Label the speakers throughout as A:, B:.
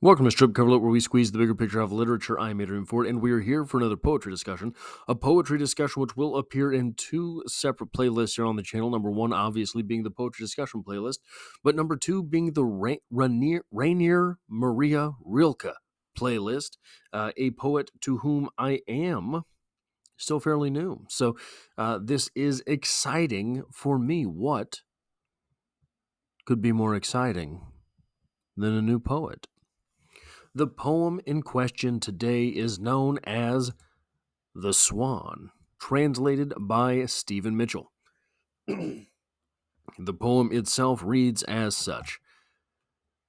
A: Welcome to Strip Cover Lit, where we squeeze the bigger picture of literature. I'm Adrian Ford, and we are here for another poetry discussion. A poetry discussion which will appear in two separate playlists here on the channel. Number one, obviously, being the poetry discussion playlist, but number two being the Rainier Maria Rilke playlist, a poet to whom I am still fairly new. So this is exciting for me. What could be more exciting than a new poet? The poem in question today is known as The Swan, translated by Stephen Mitchell. The poem itself reads as such: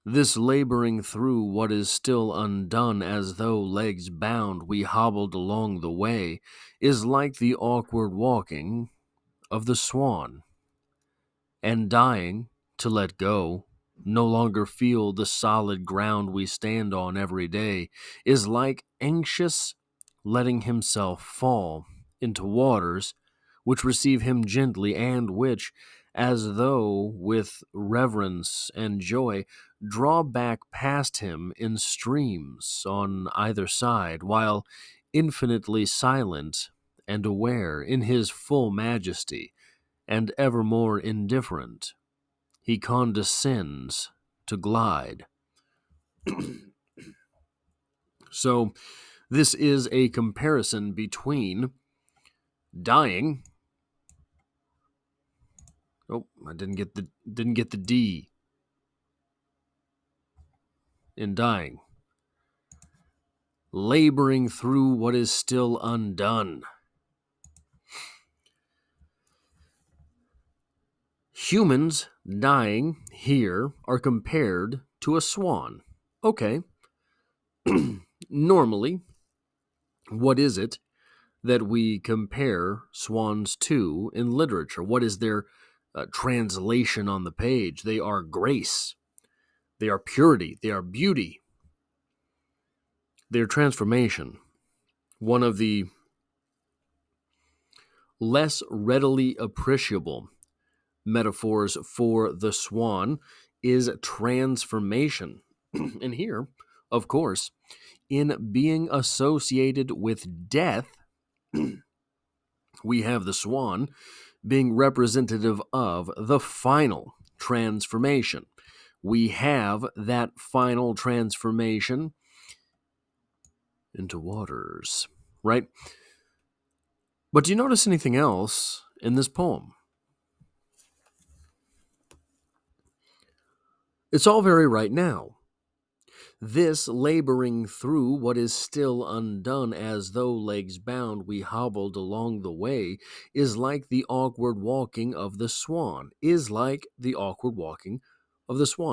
A: This laboring through what is still undone, as though legs bound we hobbled along the way, is like the awkward walking of the swan. And dying to let go, no longer feel the solid ground we stand on every day, is like anxious letting himself fall into waters which receive him gently, and which, as though with reverence and joy, draw back past him in streams on either side, while infinitely silent and aware in his full majesty, and evermore indifferent, he condescends to glide. So, this is a comparison between dying. Oh, I didn't get the D in dying. Laboring through what is still undone. Humans dying here are compared to a swan. Okay. Normally, what is it that we compare swans to in literature? What is their translation on the page? They are grace, they are purity, they are beauty, they are transformation. One of the less readily appreciable metaphors for the swan is transformation. And here, of course, in being associated with death, we have the swan being representative of the final transformation. We have that final transformation into waters, right? But do you notice anything else in this poem? It's all very right now. This laboring through what is still undone, as though legs bound we hobbled along the way, is like the awkward walking of the swan,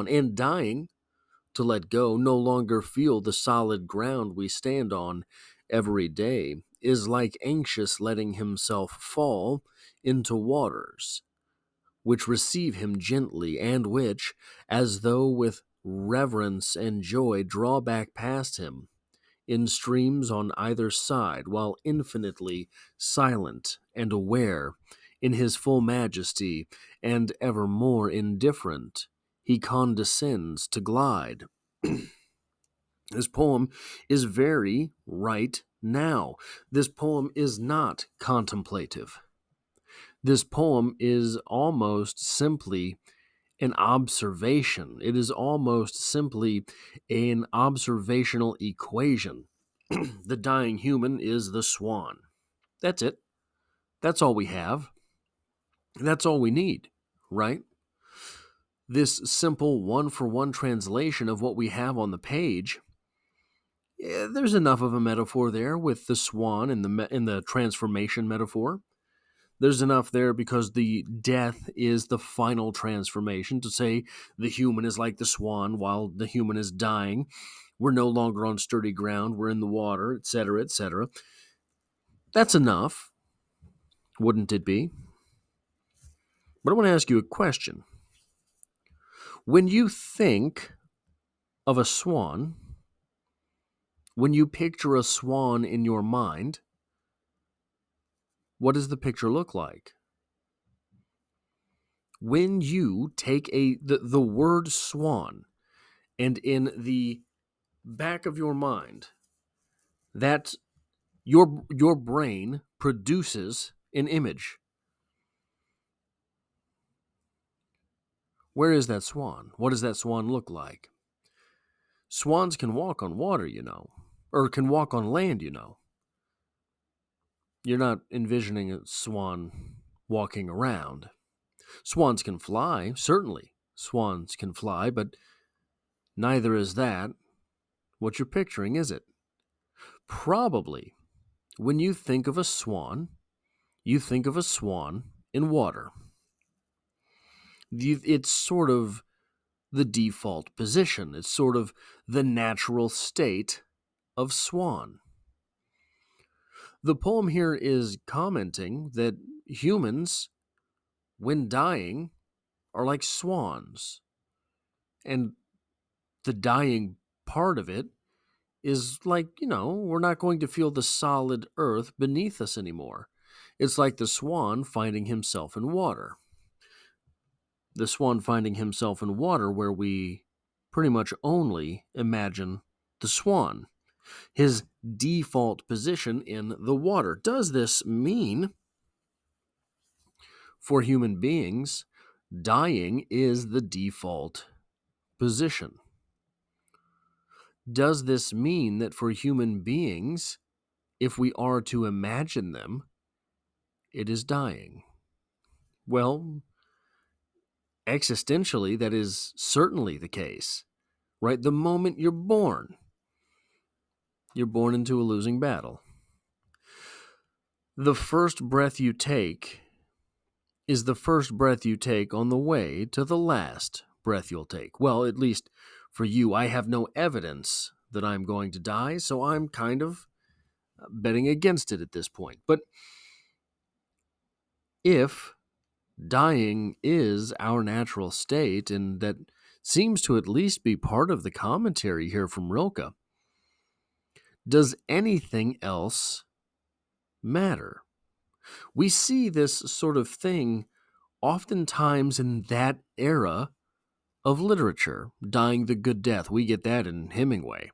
A: and dying to let go, no longer feel the solid ground we stand on every day, is like anxious letting himself fall into waters which receive him gently, and which, as though with reverence and joy, draw back past him in streams on either side, while infinitely silent and aware in his full majesty, and evermore indifferent, he condescends to glide. This poem is very right now. This poem is not contemplative. This poem is almost simply an observation. It is almost simply an observational equation. The dying human is the swan. That's it. That's all we have. That's all we need, right? This simple one-for-one translation of what we have on the page, there's enough of a metaphor there with the swan and the transformation metaphor. There's enough there because the death is the final transformation, to say the human is like the swan while the human is dying. We're no longer on sturdy ground. We're in the water, etc., etc. That's enough, wouldn't it be? But I want to ask you a question. When you think of a swan, when you picture a swan in your mind, what does the picture look like? When you take the word swan, and in the back of your mind that your brain produces an image. Where is that swan? What does that swan look like? Swans can walk on water, or can walk on land. You're not envisioning a swan walking around. Swans can fly, certainly. Swans can fly, but neither is that what you're picturing, is it? Probably, when you think of a swan, you think of a swan in water. It's sort of the default position. It's sort of the natural state of swan. The poem here is commenting that humans, when dying, are like swans. And the dying part of it is like, we're not going to feel the solid earth beneath us anymore. It's like the swan finding himself in water. The swan finding himself in water where we pretty much only imagine the swan, his default position in the water. Does this mean for human beings, dying is the default position? Does this mean that for human beings, if we are to imagine them, it is dying? Well, existentially, that is certainly the case, right? The moment you're born into a losing battle. The first breath you take is the first breath you take on the way to the last breath you'll take. Well, at least for you, I have no evidence that I'm going to die, so I'm kind of betting against it at this point. But if dying is our natural state, and that seems to at least be part of the commentary here from Rilke, does anything else matter? We see this sort of thing oftentimes in that era of literature, dying the good death. We get that in Hemingway.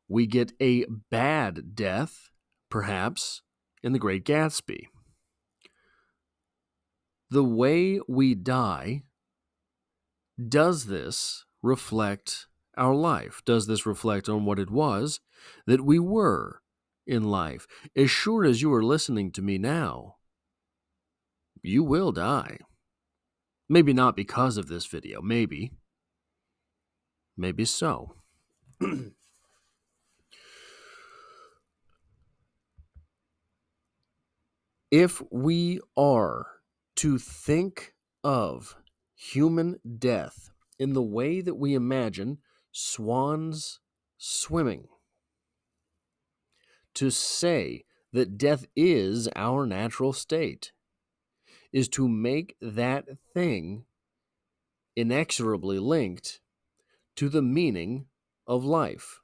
A: We get a bad death, perhaps, in The Great Gatsby. The way we die, does this reflect our life? Does this reflect on what it was that we were in life? As sure as you are listening to me now, you will die. Maybe not because of this video. Maybe so. If we are to think of human death in the way that we imagine swans swimming, to say that death is our natural state, is to make that thing inexorably linked to the meaning of life.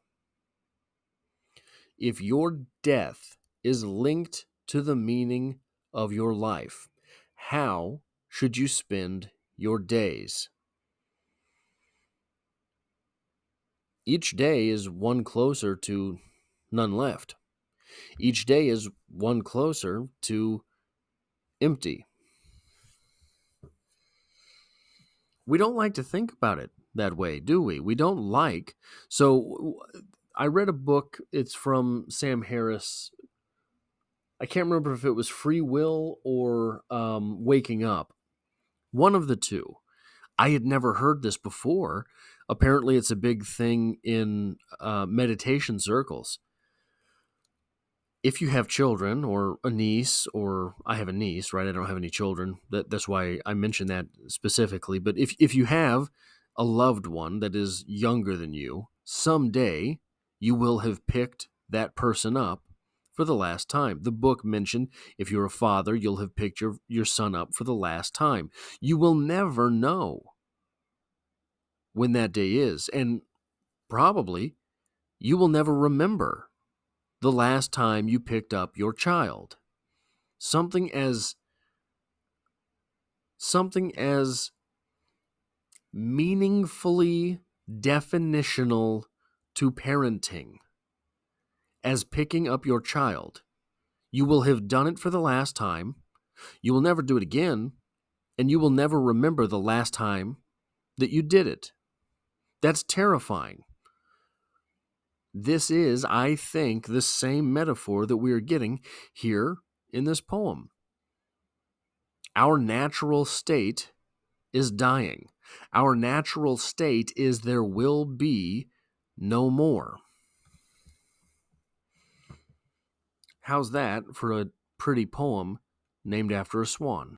A: If your death is linked to the meaning of your life, how should you spend your days? Each day is one closer to none left. Each day is one closer to empty. We don't like to think about it that way, do we? We don't like. So I read a book. It's from Sam Harris. I can't remember if it was Free Will or Waking Up. One of the two. I had never heard this before. Apparently, it's a big thing in meditation circles. If you have children or a niece, or I have a niece, right? I don't have any children. That's why I mentioned that specifically. But if you have a loved one that is younger than you, someday you will have picked that person up for the last time. The book mentioned if you're a father, you'll have picked your son up for the last time. You will never know when that day is. And probably you will never remember the last time you picked up your child. Something as meaningfully definitional to parenting as picking up your child. You will have done it for the last time. You will never do it again, and you will never remember the last time that you did it. That's terrifying. This is, I think, the same metaphor that we are getting here in this poem. Our natural state is dying. Our natural state is there will be no more. How's that for a pretty poem named after a swan?